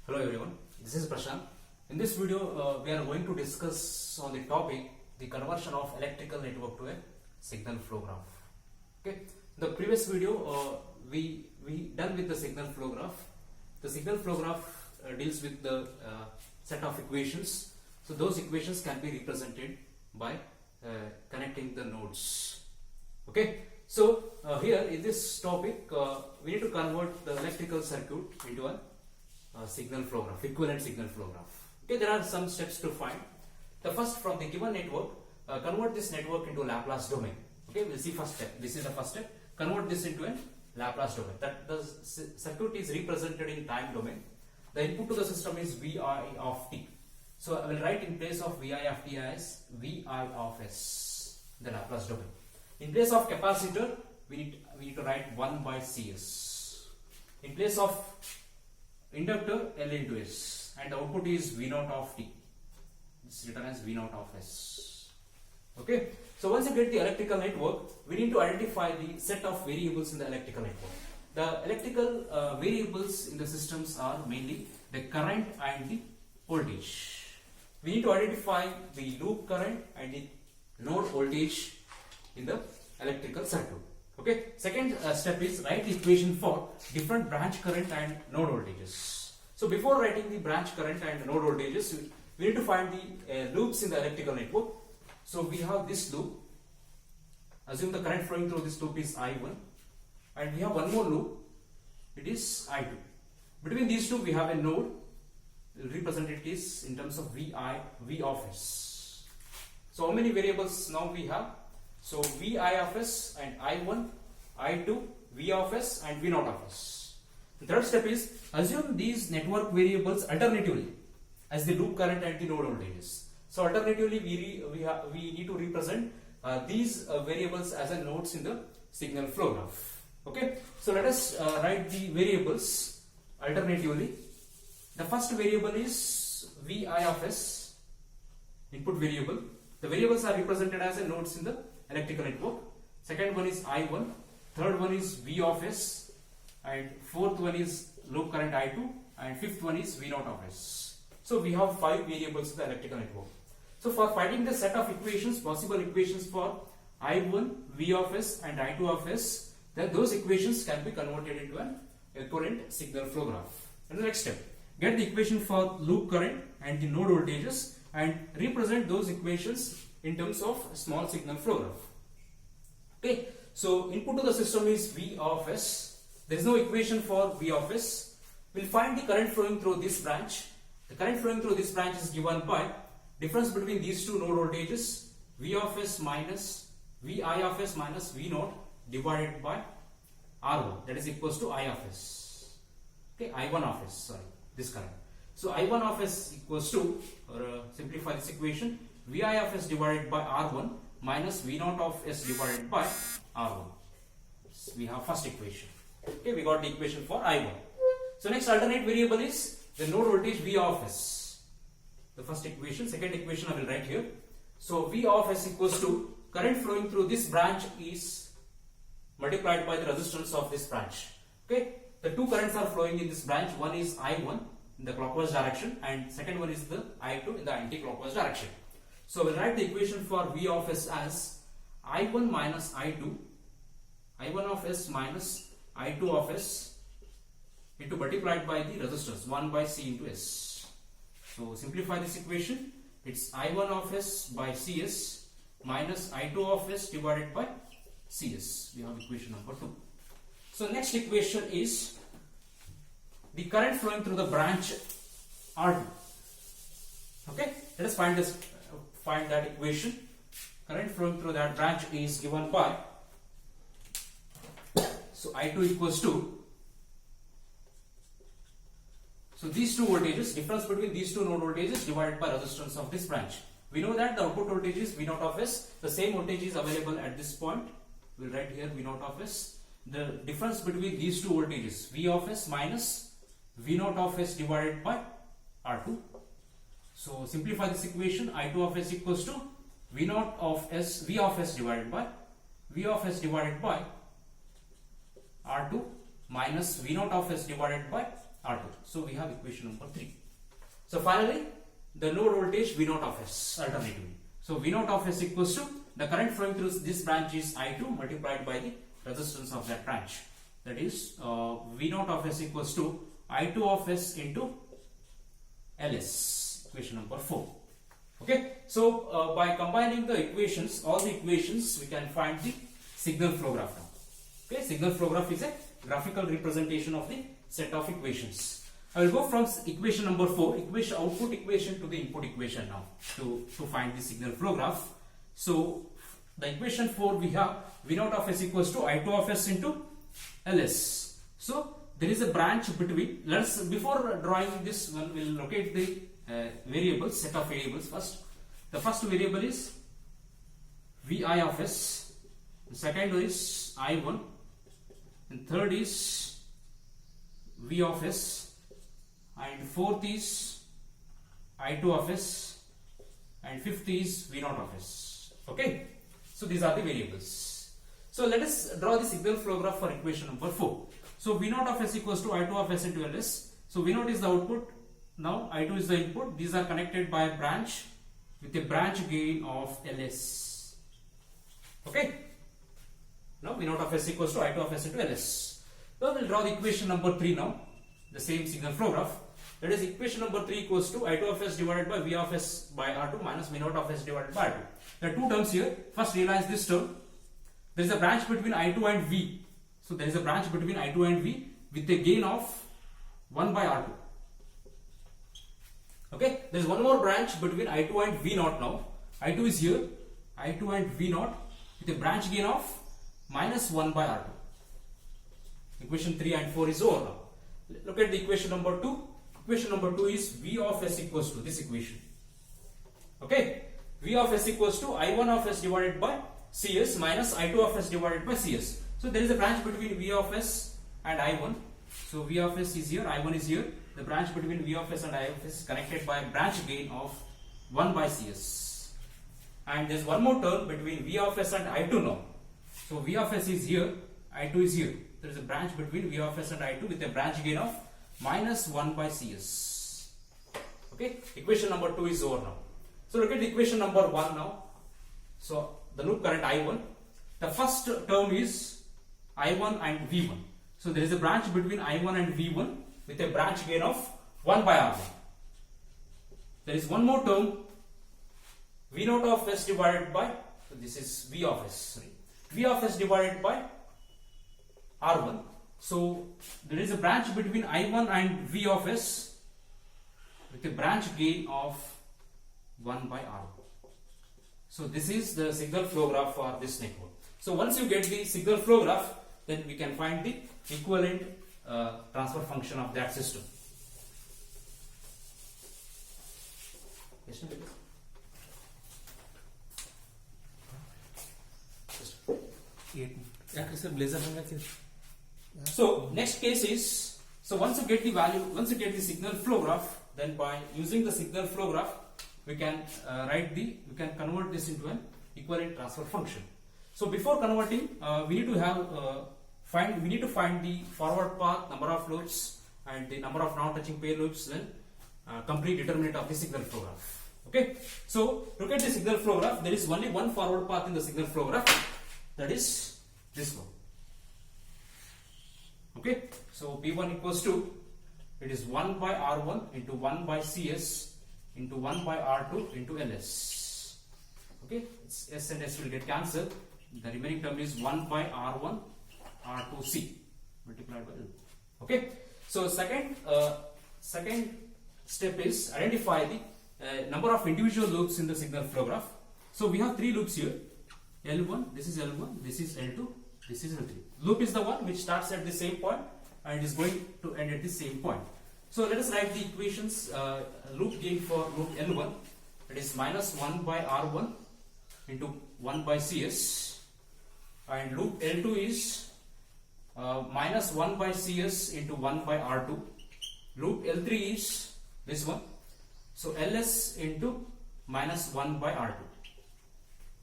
Hello everyone, this is Prashant. In this video, we are going to discuss on the topic the conversion of electrical network to a signal flow graph. Okay, the previous video we done with the signal flow graph. The signal flow graph deals with the set of equations. So those equations can be represented by connecting the nodes. Okay, so here in this topic we need to convert the electrical circuit into a signal flow graph, equivalent signal flow graph. Okay, there are some steps to find. The first, from the given network, convert this network into Laplace domain. Okay, we'll see first step. This is the first step. Convert this into a Laplace domain. That the circuit is represented in time domain. The input to the system is Vi of t. So I will write in place of Vi of t as Vi of s, the Laplace domain. In place of capacitor, we need to write 1 by Cs. In place of inductor, L into S, and the output is V naught of t. This is written as V naught of S. Okay, so once you get the electrical network, we need to identify the set of variables in the electrical network. The electrical variables in the systems are mainly the current and the voltage. We need to identify the loop current and the node voltage in the electrical circuit. Okay, second step is write the equation for different branch current and node voltages. So before writing the branch current and node voltages, we need to find the loops in the electrical network. So we have this loop. Assume the current flowing through this loop is I1, and we have one more loop. It is I2. Between these two, we have a node. We'll represent it is in terms of V of S. So how many variables now we have? So Vi of S and I1, I2, V of S and V naught of S. The third step is assume these network variables alternatively as the loop current and the node voltages. So alternatively we need to represent these variables as a nodes in the signal flow graph. Okay, so let us write the variables alternatively. The first variable is Vi of S, input variable. The variables are represented as a nodes in the electrical network. Second one is I1, third one is V of S, and fourth one is loop current I2, and fifth one is V naught of S. So we have 5 variables in the electrical network. So for finding the set of equations, possible equations for I1, V of S and I2 of S, then those equations can be converted into an equivalent signal flow graph. And the next step, get the equation for loop current and the node voltages and represent those equations in terms of small signal flow graph. Okay, so input to the system is V of S. There is no equation for V of S. We'll find the current flowing through this branch. The current flowing through this branch is given by difference between these two node voltages, V of S minus Vi of S minus V naught divided by R1, that is equals to I of S. Okay, I1 of S, sorry, this current. So I1 of S equals to, or simplify this equation, Vi of S divided by R1 minus V naught of S divided by R1. So we have first equation. Okay, we got the equation for I1. So next alternate variable is the node voltage V of S. The first equation, second equation I will write here. So V of S equals to current flowing through this branch is multiplied by the resistance of this branch. Okay, the two currents are flowing in this branch. One is I1 in the clockwise direction and second one is the I2 in the anti-clockwise direction. So we'll write the equation for V of S as I1 minus I2, I1 of S minus I2 of S into multiplied by the resistance 1 by C into S. So simplify this equation. It's I1 of S by Cs minus I2 of S divided by Cs. We have equation number 2. So next equation is the current flowing through the branch R2. Okay, let us find that equation. Current flowing through that branch is given by, so I2 equals to, so these two voltages, difference between these two node voltages divided by resistance of this branch. We know that the output voltage is V naught of S. The same voltage is available at this point. We'll write here V naught of S. The difference between these two voltages, V of S minus V naught of S divided by R2. So simplify this equation. I2 of S equals to V naught of S, V of S divided by R2 minus V naught of S divided by R2. So we have equation number 3. So finally, the node voltage V naught of S alternatively. So V naught of S equals to the current flowing through this branch is I2 multiplied by the resistance of that branch. That is V naught of S equals to I2 of S into Ls. Equation number 4. Okay. So by combining the equations, all the equations, we can find the signal flow graph now. Okay. Signal flow graph is a graphical representation of the set of equations. I will go from equation number 4, output equation to the input equation now to find the signal flow graph. So the equation 4 we have V naught of S equals to I2 of S into Ls. So there is a branch between, before drawing this one, we will locate the variables, set of variables first. The first variable is Vi of S, the second is I1, and third is V of S, and fourth is I2 of S, and fifth is V naught of S. Okay, so these are the variables. So let us draw the signal flow graph for equation number 4. So V naught of S equals to I2 of S into Ls. So V naught is the output, now I2 is the input. These are connected by a branch with a branch gain of Ls. Okay, now V naught of S equals to I2 of S into Ls. So we will draw the equation number 3 now, the same signal flow graph. That is equation number 3 equals to I2 of S divided by V of S by R2 minus V naught of S divided by R2. There are two terms here. First realize this term. There is a branch between I2 and V. So there is a branch between I2 and V with a gain of 1 by R2. Okay, there is one more branch between I2 and V naught now. I2 is here, I2 and V naught with a branch gain of minus 1 by R2. Equation 3 and 4 is over now. Look at the equation number 2. Equation number 2 is V of S equals to this equation. Okay, V of S equals to I1 of S divided by CS minus I2 of S divided by CS. So there is a branch between V of S and I1. So V of S is here, I1 is here. The branch between V of S and I of S is connected by a branch gain of 1 by CS. And there is one more term between V of S and I2 now. So V of S is here, I2 is here. There is a branch between V of S and I2 with a branch gain of minus 1 by CS. Okay, equation number 2 is over now. So look at the equation number 1 now. So the loop current I1. The first term is I1 and V1. So there is a branch between I1 and V1 with a branch gain of 1 by R1. There is one more term, V naught of S divided by, so this is V of S, V of S divided by R1. So there is a branch between I1 and V of S with a branch gain of 1 by R1. So this is the signal flow graph for this network. So once you get the signal flow graph, then we can find the equivalent transfer function of that system. So next case is, so once you get the value, once you get the signal flow graph, then by using the signal flow graph, we can convert this into an equivalent transfer function. So before converting, we need to find the forward path, number of loops, and the number of non-touching pair loops, then complete determinant of the signal flow graph. Okay. So look at the signal flow graph. There is only one forward path in the signal flow graph. That is this one. Okay. So P1 equals to, it is 1 by R1 into 1 by CS into 1 by R2 into Ls. Okay. S and S will get cancelled. The remaining term is 1 by R1 R2C multiplied by L. Okay. So second step is identify the number of individual loops in the signal flow graph. So we have three loops here. L1, this is L1, this is L2, this is L3. Loop is the one which starts at the same point and is going to end at the same point. So let us write the equations. Loop gain for loop L1, it is minus 1 by R1 into 1 by CS, and loop L2 is minus 1 by CS into 1 by R2. Loop L3 is this one, so Ls into minus 1 by R2.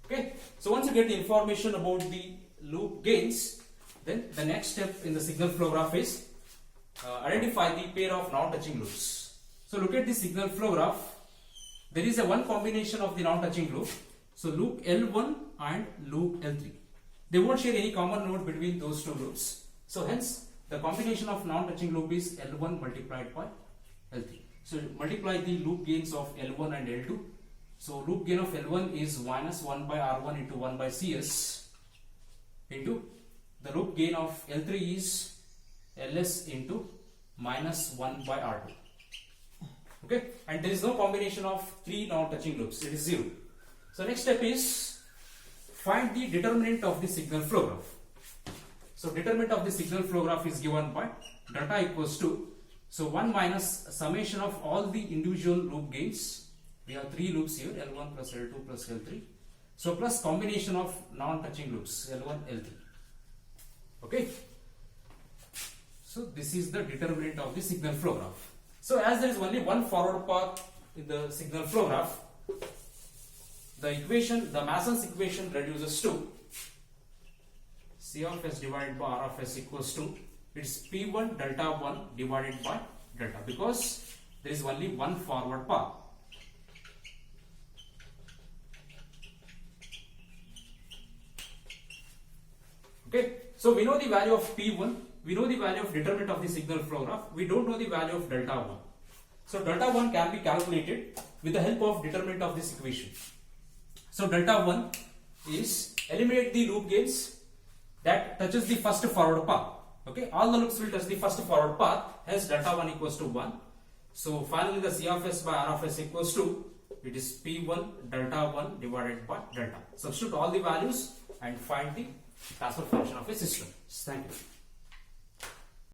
Okay, so once you get the information about the loop gains, then the next step in the signal flow graph is identify the pair of non-touching loops. So look at the signal flow graph. There is a one combination of the non-touching loop. So loop L1 and loop L3. They won't share any common node between those two loops. So hence the combination of non-touching loop is L1 multiplied by L3. So multiply the loop gains of L1 and L2. So loop gain of L1 is minus 1 by R1 into 1 by CS into the loop gain of L3 is Ls into minus 1 by R2. Okay, and there is no combination of three non-touching loops, it is 0. So next step is find the determinant of the signal flow graph. So determinant of the signal flow graph is given by delta equals to, so 1 minus summation of all the individual loop gains. We have three loops here, L1 plus L2 plus L3. So plus combination of non-touching loops, L1, L3. Okay. So this is the determinant of the signal flow graph. So as there is only one forward path in the signal flow graph, the equation, the Mason's equation reduces to C of S divided by R of S equals to, it's P1 delta 1 divided by delta, because there is only one forward path. Okay, so we know the value of P1, we know the value of determinant of the signal flow graph, we don't know the value of delta 1. So delta 1 can be calculated with the help of determinant of this equation. So delta 1 is eliminate the loop gains that touches the first forward path. Okay, all the loops will touch the first forward path, hence delta 1 equals to 1. So finally the C of S by R of S equals to, it is P1 delta 1 divided by delta. Substitute all the values and find the transfer function of a system. Thank you.